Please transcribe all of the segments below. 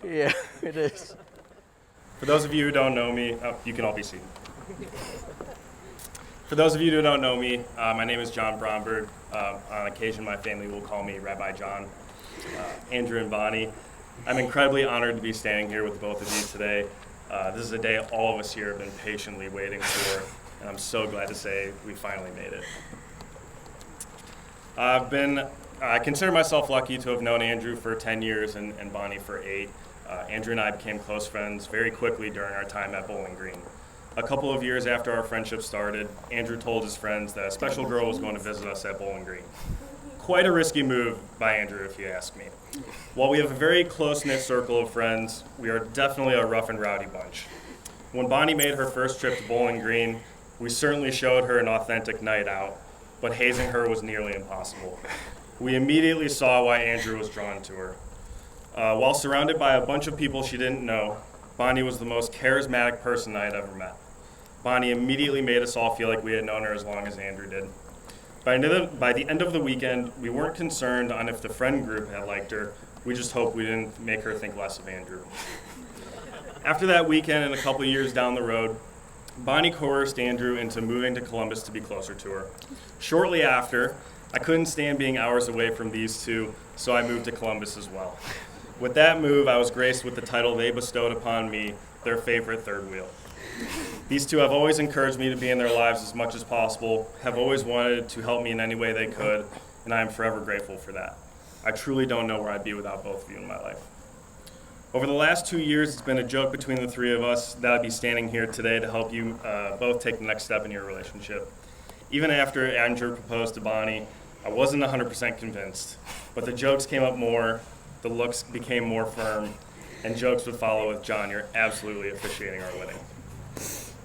Yeah, it is. For those of you who don't know me, you can all be seated. For those of you who don't know me, my name is John Bromberg. On occasion, my family will call me Rabbi John. Andrew and Bonnie, I'm incredibly honored to be standing here with both of you today. This is a day all of us here have been patiently waiting for, and I'm so glad to say we finally made it. I consider myself lucky to have known Andrew for 10 years and Bonnie for 8. Andrew and I became close friends very quickly during our time at Bowling Green. A couple of years after our friendship started, Andrew told his friends that a special girl was going to visit us at Bowling Green. Quite a risky move by Andrew, if you ask me. While we have a very close-knit circle of friends, we are definitely a rough and rowdy bunch. When Bonnie made her first trip to Bowling Green, we certainly showed her an authentic night out, but hazing her was nearly impossible. We immediately saw why Andrew was drawn to her. While surrounded by a bunch of people she didn't know, Bonnie was the most charismatic person I had ever met. Bonnie immediately made us all feel like we had known her as long as Andrew did. By the end of the weekend, we weren't concerned on if the friend group had liked her. We just hoped we didn't make her think less of Andrew. After that weekend and a couple years down the road, Bonnie coerced Andrew into moving to Columbus to be closer to her. Shortly after, I couldn't stand being hours away from these two, so I moved to Columbus as well. With that move, I was graced with the title they bestowed upon me, their favorite third wheel. These two have always encouraged me to be in their lives as much as possible, have always wanted to help me in any way they could, and I am forever grateful for that. I truly don't know where I'd be without both of you in my life. Over the last 2 years, it's been a joke between the three of us that I'd be standing here today to help you both take the next step in your relationship. Even after Andrew proposed to Bonnie, I wasn't 100% convinced, but the jokes came up more, the looks became more firm, and jokes would follow with, "John, you're absolutely officiating our wedding."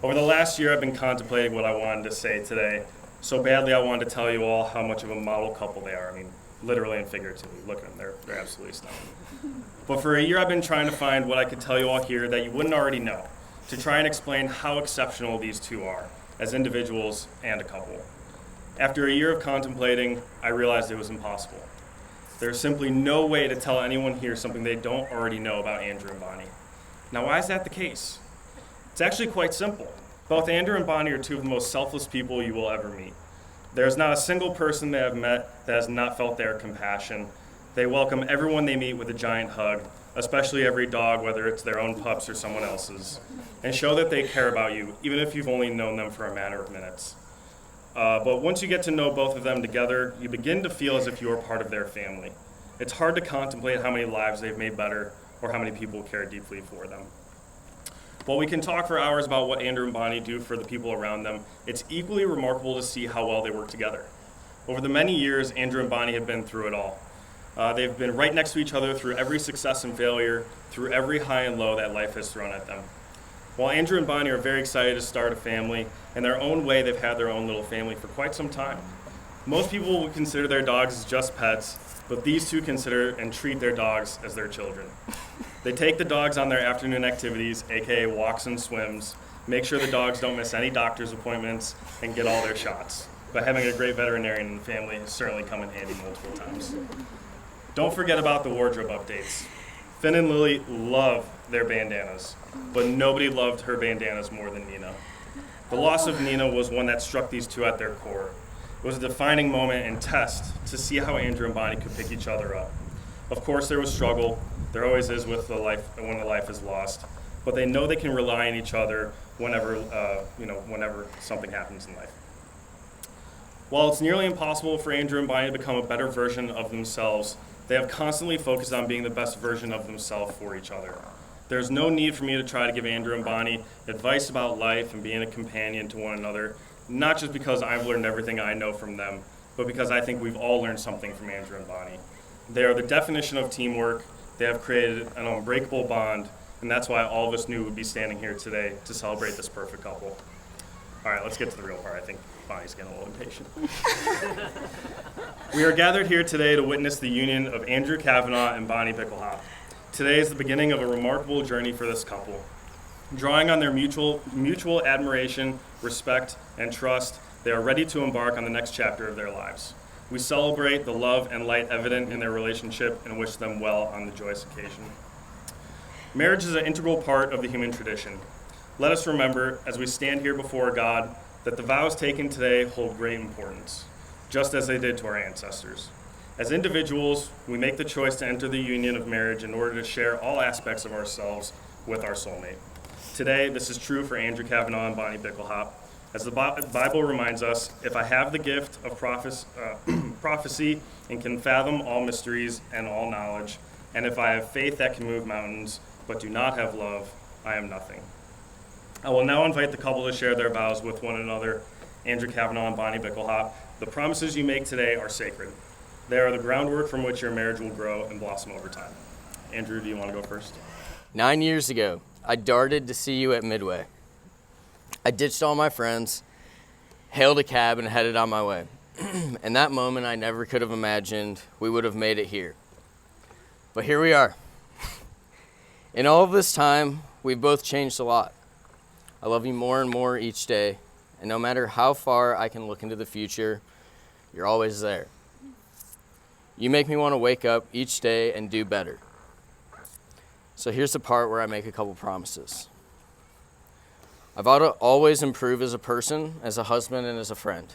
Over the last year, I've been contemplating what I wanted to say today. So badly, I wanted to tell you all how much of a model couple they are. I mean, literally and figuratively. Look at them, they're absolutely stunning. But for a year, I've been trying to find what I could tell you all here that you wouldn't already know, to try and explain how exceptional these two are, as individuals and a couple. After a year of contemplating, I realized it was impossible. There's simply no way to tell anyone here something they don't already know about Andrew and Bonnie. Now, why is that the case? It's actually quite simple. Both Andrew and Bonnie are two of the most selfless people you will ever meet. There's not a single person they have met that has not felt their compassion. They welcome everyone they meet with a giant hug, especially every dog, whether it's their own pups or someone else's, and show that they care about you, even if you've only known them for a matter of minutes. But once you get to know both of them together, you begin to feel as if you are part of their family. It's hard to contemplate how many lives they've made better or how many people care deeply for them. While we can talk for hours about what Andrew and Bonnie do for the people around them, it's equally remarkable to see how well they work together. Over the many years, Andrew and Bonnie have been through it all. They've been right next to each other through every success and failure, through every high and low that life has thrown at them. While Andrew and Bonnie are very excited to start a family, in their own way, they've had their own little family for quite some time. Most people would consider their dogs as just pets, but these two consider and treat their dogs as their children. They take the dogs on their afternoon activities, aka walks and swims, make sure the dogs don't miss any doctor's appointments, and get all their shots. But having a great veterinarian in the family has certainly come in handy multiple times. Don't forget about the wardrobe updates. Finn and Lily love their bandanas, but nobody loved her bandanas more than Nina. The loss of Nina was one that struck these two at their core. It was a defining moment and test to see how Andrew and Bonnie could pick each other up. Of course, there was struggle. There always is with the life when the life is lost. But they know they can rely on each other whenever something happens in life. While it's nearly impossible for Andrew and Bonnie to become a better version of themselves, they have constantly focused on being the best version of themselves for each other. There's no need for me to try to give Andrew and Bonnie advice about life and being a companion to one another, not just because I've learned everything I know from them, but because I think we've all learned something from Andrew and Bonnie. They are the definition of teamwork. They have created an unbreakable bond, and that's why all of us knew we'd be standing here today to celebrate this perfect couple. All right, let's get to the real part. I think Bonnie's getting a little impatient. We are gathered here today to witness the union of Andrew Cavanaugh and Bonnie Bickelhop. Today is the beginning of a remarkable journey for this couple. Drawing on their mutual admiration, respect, and trust, they are ready to embark on the next chapter of their lives. We celebrate the love and light evident in their relationship and wish them well on the joyous occasion. Marriage is an integral part of the human tradition. Let us remember, as we stand here before God, that the vows taken today hold great importance, just as they did to our ancestors. As individuals, we make the choice to enter the union of marriage in order to share all aspects of ourselves with our soulmate. Today, this is true for Andrew Cavanaugh and Bonnie Bickelhop. As the Bible reminds us, if I have the gift of prophecy and can fathom all mysteries and all knowledge, and if I have faith that can move mountains, but do not have love, I am nothing. I will now invite the couple to share their vows with one another, Andrew Cavanaugh and Bonnie Bickelhop. The promises you make today are sacred. They are the groundwork from which your marriage will grow and blossom over time. Andrew, do you want to go first? 9 years ago, I darted to see you at Midway. I ditched all my friends, hailed a cab, and headed on my way. In that moment, I never could have imagined we would have made it here. But here we are. In all of this time, we've both changed a lot. I love you more and more each day, and no matter how far I can look into the future, you're always there. You make me want to wake up each day and do better. So here's the part where I make a couple promises. I vow to always improve as a person, as a husband, and as a friend.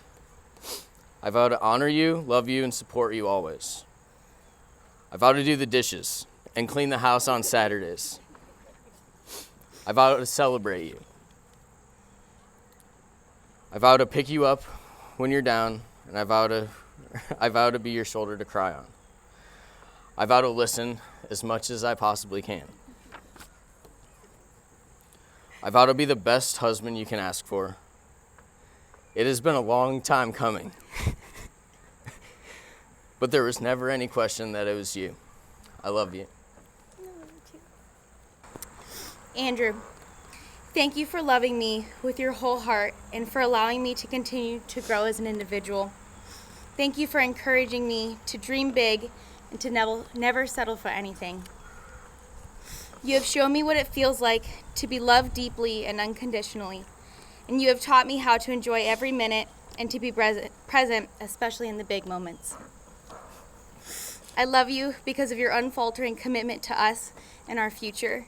I vow to honor you, love you, and support you always. I vow to do the dishes and clean the house on Saturdays. I vow to celebrate you. I vow to pick you up when you're down, and I vow to be your shoulder to cry on. I vow to listen as much as I possibly can. I vow to be the best husband you can ask for. It has been a long time coming, but there was never any question that it was you. I love you. I love you too. Andrew, thank you for loving me with your whole heart and for allowing me to continue to grow as an individual. Thank you for encouraging me to dream big and to never settle for anything. You have shown me what it feels like to be loved deeply and unconditionally, and you have taught me how to enjoy every minute and to be present, especially in the big moments. I love you because of your unfaltering commitment to us and our future.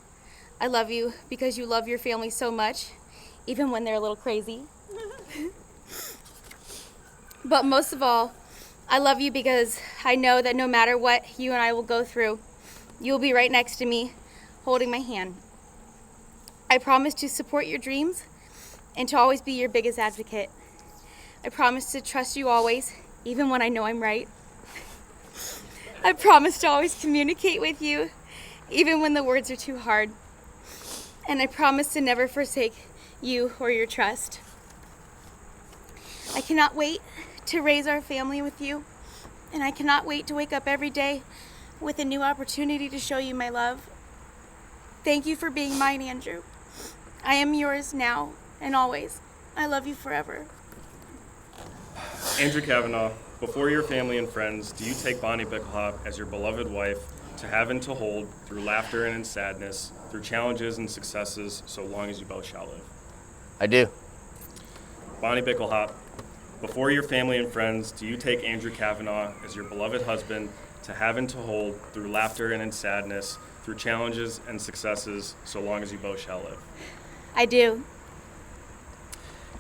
I love you because you love your family so much, even when they're a little crazy. But most of all, I love you because I know that no matter what you and I will go through, you will be right next to me, holding my hand. I promise to support your dreams and to always be your biggest advocate. I promise to trust you always, even when I know I'm right. I promise to always communicate with you, even when the words are too hard. And I promise to never forsake you or your trust. I cannot wait to raise our family with you, and I cannot wait to wake up every day with a new opportunity to show you my love. Thank you for being mine, Andrew. I am yours now and always. I love you forever. Andrew Cavanaugh, before your family and friends, do you take Bonnie Bickelhop as your beloved wife to have and to hold through laughter and in sadness, through challenges and successes, so long as you both shall live? I do. Bonnie Bickelhop, before your family and friends, do you take Andrew Cavanaugh as your beloved husband to have and to hold through laughter and in sadness, through challenges and successes, so long as you both shall live? I do.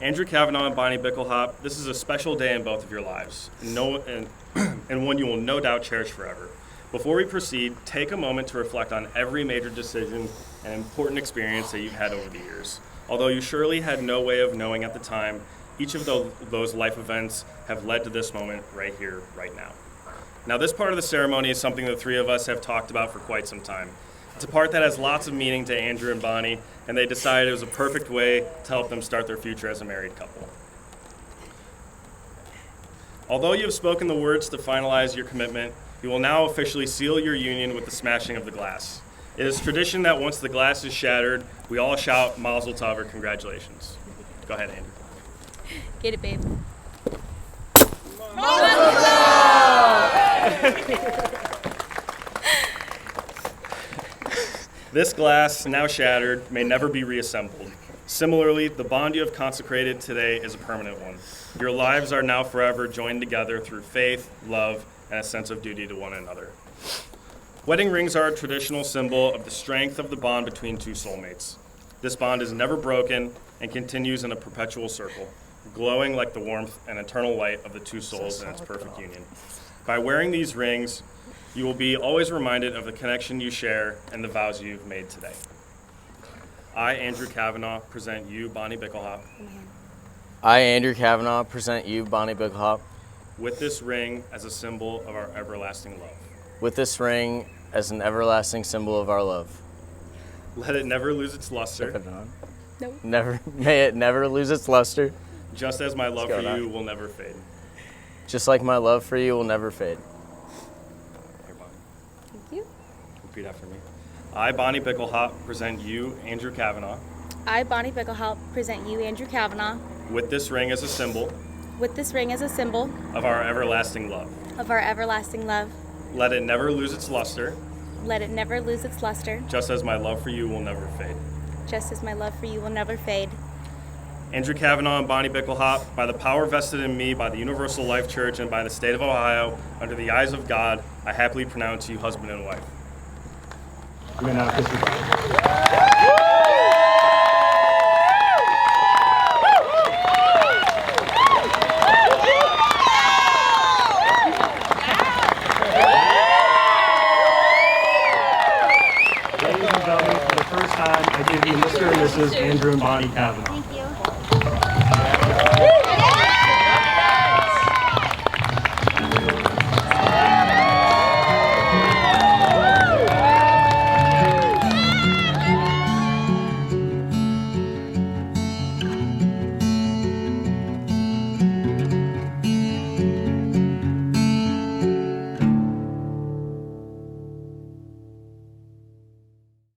Andrew Cavanaugh and Bonnie Bickelhop, this is a special day in both of your lives, and one you will no doubt cherish forever. Before we proceed, take a moment to reflect on every major decision and important experience that you've had over the years. Although you surely had no way of knowing at the time, each of those life events have led to this moment right here, right now. Now, this part of the ceremony is something the three of us have talked about for quite some time. It's a part that has lots of meaning to Andrew and Bonnie, and they decided it was a perfect way to help them start their future as a married couple. Although you have spoken the words to finalize your commitment, you will now officially seal your union with the smashing of the glass. It is tradition that once the glass is shattered, we all shout Mazel Tov or congratulations. Go ahead, Andrew. Get it, babe. This glass, now shattered, may never be reassembled. Similarly, the bond you have consecrated today is a permanent one. Your lives are now forever joined together through faith, love, and a sense of duty to one another. Wedding rings are a traditional symbol of the strength of the bond between two soulmates. This bond is never broken and continues in a perpetual circle, glowing like the warmth and eternal light of the two souls in its perfect union. By wearing these rings, you will be always reminded of the connection you share and the vows you've made today. I, Andrew Cavanaugh, present you, Bonnie Bickelhop, I, Andrew Cavanaugh, present you, Bonnie Bickelhop, with this ring as a symbol of our everlasting love. with this ring as an everlasting symbol of our love. Let it never lose its luster, May it never lose its luster, just as my love Let's for go, you Doc. will never fade. just like my love for you will never fade. Here, Bonnie. Thank you. Repeat after me. I, Bonnie Bickelhop, present you, Andrew Cavanaugh, I, Bonnie Bickelhop, present you, Andrew Cavanaugh, with this ring as a symbol with this ring as a symbol of our everlasting love. of our everlasting love. Let it never lose its luster, Let it never lose its luster, just as my love for you will never fade. just as my love for you will never fade. Andrew Cavanaugh and Bonnie Bickelhop, by the power vested in me by the Universal Life Church and by the state of Ohio, under the eyes of God, I happily pronounce you husband and wife. You may now kiss your bride. Ladies and gentlemen, for the first time, I give you Mr. and Mrs. Andrew and Bonnie Cavanaugh.